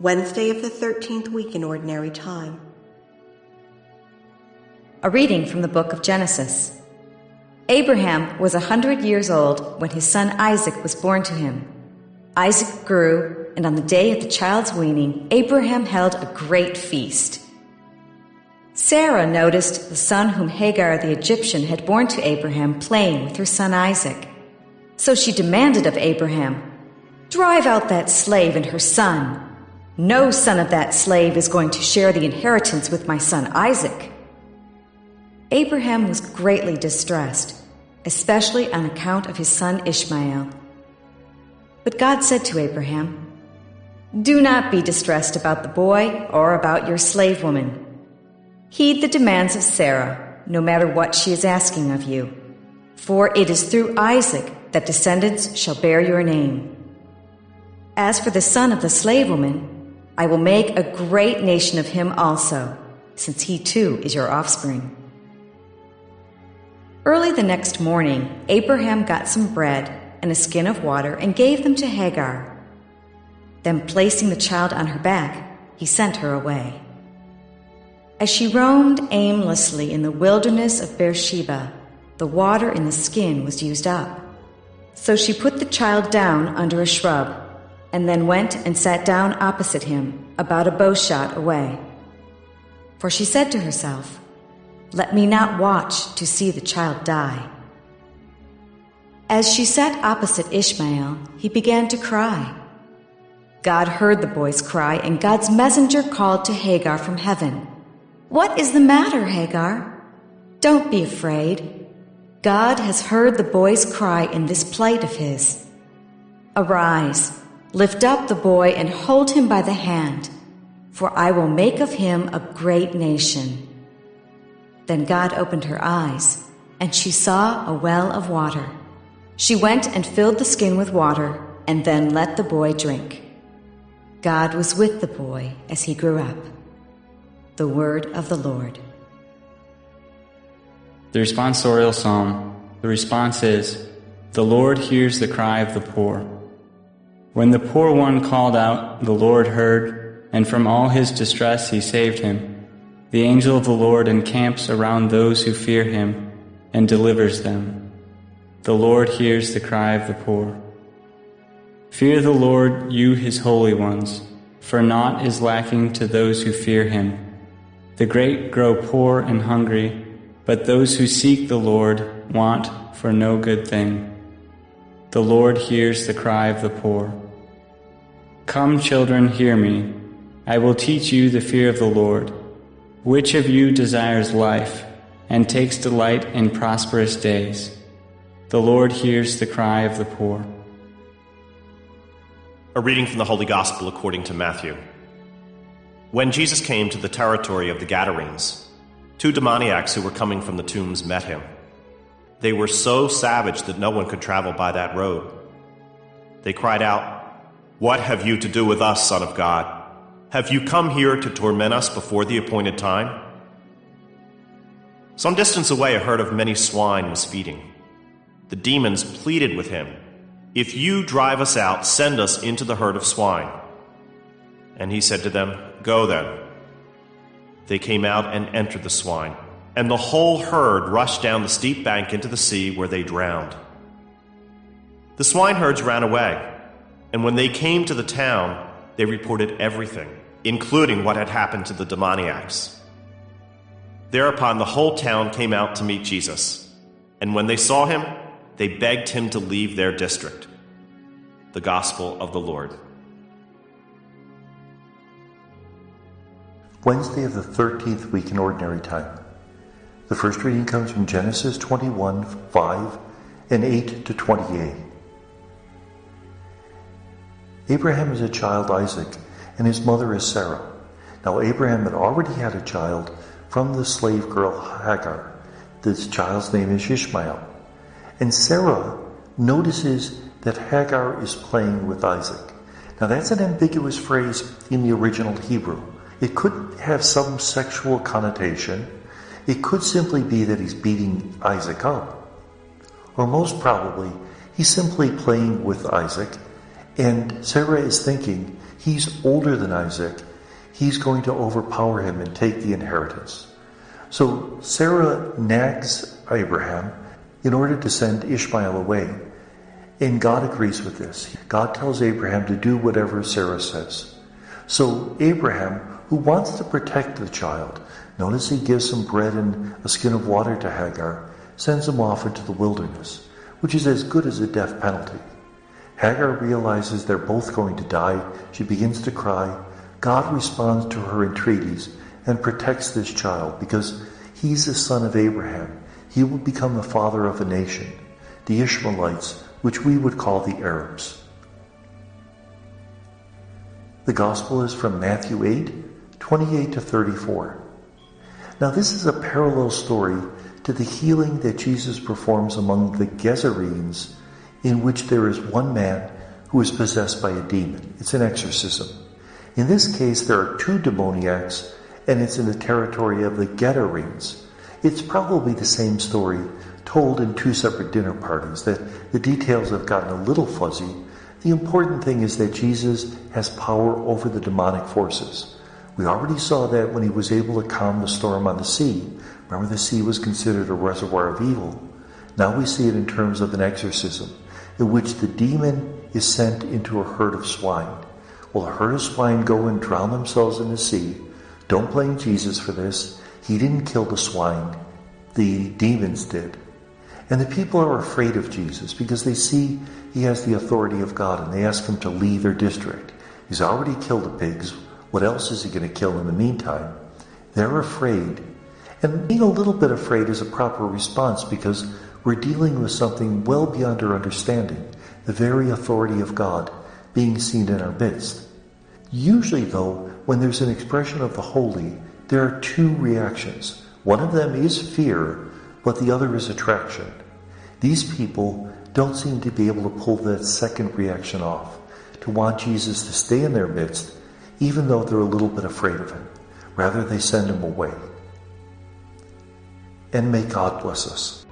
Wednesday of the 13th week in Ordinary Time. A reading from the book of Genesis. Abraham was 100 years old when his son Isaac was born to him. Isaac grew, and on the day of the child's weaning, Abraham held a great feast. Sarah noticed the son whom Hagar the Egyptian had borne to Abraham playing with her son Isaac. So she demanded of Abraham, "Drive out that slave and her son. No son of that slave is going to share the inheritance with my son Isaac." Abraham was greatly distressed, especially on account of his son Ishmael. But God said to Abraham, "Do not be distressed about the boy or about your slave woman. Heed the demands of Sarah, no matter what she is asking of you, for it is through Isaac that descendants shall bear your name. As for the son of the slave woman, I will make a great nation of him also, since he too is your offspring." Early the next morning, Abraham got some bread and a skin of water and gave them to Hagar. Then, placing the child on her back, he sent her away. As she roamed aimlessly in the wilderness of Beersheba, the water in the skin was used up. So she put the child down under a shrub, and then went and sat down opposite him, about a bowshot away. For she said to herself, "Let me not watch to see the child die." As she sat opposite Ishmael, he began to cry. God heard the boy's cry, and God's messenger called to Hagar from heaven, "What is the matter, Hagar? Don't be afraid. God has heard the boy's cry in this plight of his. Arise, lift up the boy and hold him by the hand, for I will make of him a great nation." Then God opened her eyes, and she saw a well of water. She went and filled the skin with water, and then let the boy drink. God was with the boy as he grew up. The word of the Lord. The responsorial psalm. The response is, "The Lord hears the cry of the poor." When the poor one called out, the Lord heard, and from all his distress he saved him. The angel of the Lord encamps around those who fear him and delivers them. The Lord hears the cry of the poor. Fear the Lord, you his holy ones, for naught is lacking to those who fear him. The great grow poor and hungry, but those who seek the Lord want for no good thing. The Lord hears the cry of the poor. Come, children, hear me. I will teach you the fear of the Lord. Which of you desires life and takes delight in prosperous days? The Lord hears the cry of the poor. A reading from the Holy Gospel according to Matthew. When Jesus came to the territory of the Gadarenes, 2 demoniacs who were coming from the tombs met him. They were so savage that no one could travel by that road. They cried out, "What have you to do with us, Son of God? Have you come here to torment us before the appointed time?" Some distance away, a herd of many swine was feeding. The demons pleaded with him, "If you drive us out, send us into the herd of swine." And he said to them, "Go then." They came out and entered the swine, and the whole herd rushed down the steep bank into the sea, where they drowned. The swineherds ran away, and when they came to the town, they reported everything, including what had happened to the demoniacs. Thereupon the whole town came out to meet Jesus, and when they saw him, they begged him to leave their district. The Gospel of the Lord. Wednesday of the 13th week in Ordinary Time. The first reading comes from Genesis 21, 5 and 8 to 28. Abraham has a child, Isaac, and his mother is Sarah. Now Abraham had already had a child from the slave girl Hagar. This child's name is Ishmael. And Sarah notices that Hagar is playing with Isaac. Now that's an ambiguous phrase in the original Hebrew. It could have some sexual connotation. It could simply be that he's beating Isaac up. Or most probably, he's simply playing with Isaac And Sarah is thinking, he's older than Isaac. He's going to overpower him and take the inheritance. So Sarah nags Abraham in order to send Ishmael away. And God agrees with this. God tells Abraham to do whatever Sarah says. So Abraham, who wants to protect the child, notice he gives some bread and a skin of water to Hagar, sends him off into the wilderness, which is as good as a death penalty. Hagar realizes they're both going to die. She begins to cry. God responds to her entreaties and protects this child because he's the son of Abraham. He will become the father of a nation, the Ishmaelites, which we would call the Arabs. The Gospel is from Matthew 8, 28 to 34. Now this is a parallel story to the healing that Jesus performs among the Gerasenes, in which there is one man who is possessed by a demon. It's an exorcism. In this case, there are two demoniacs, and it's in the territory of the Gadarenes. It's probably the same story told in two separate dinner parties. That the details have gotten a little fuzzy. The important thing is that Jesus has power over the demonic forces. We already saw that when he was able to calm the storm on the sea. Remember, the sea was considered a reservoir of evil. Now we see it in terms of an exorcism, in which the demon is sent into a herd of swine. Well, a herd of swine go and drown themselves in the sea. Don't blame Jesus for this. He didn't kill the swine. The demons did. And the people are afraid of Jesus because they see he has the authority of God, and they ask him to leave their district. He's already killed the pigs. What else is he going to kill in the meantime? They're afraid. And being a little bit afraid is a proper response because we're dealing with something well beyond our understanding, the very authority of God being seen in our midst. Usually, though, when there's an expression of the holy, there are two reactions. One of them is fear, but the other is attraction. These people don't seem to be able to pull that second reaction off, to want Jesus to stay in their midst, even though they're a little bit afraid of him. Rather, they send him away. And may God bless us.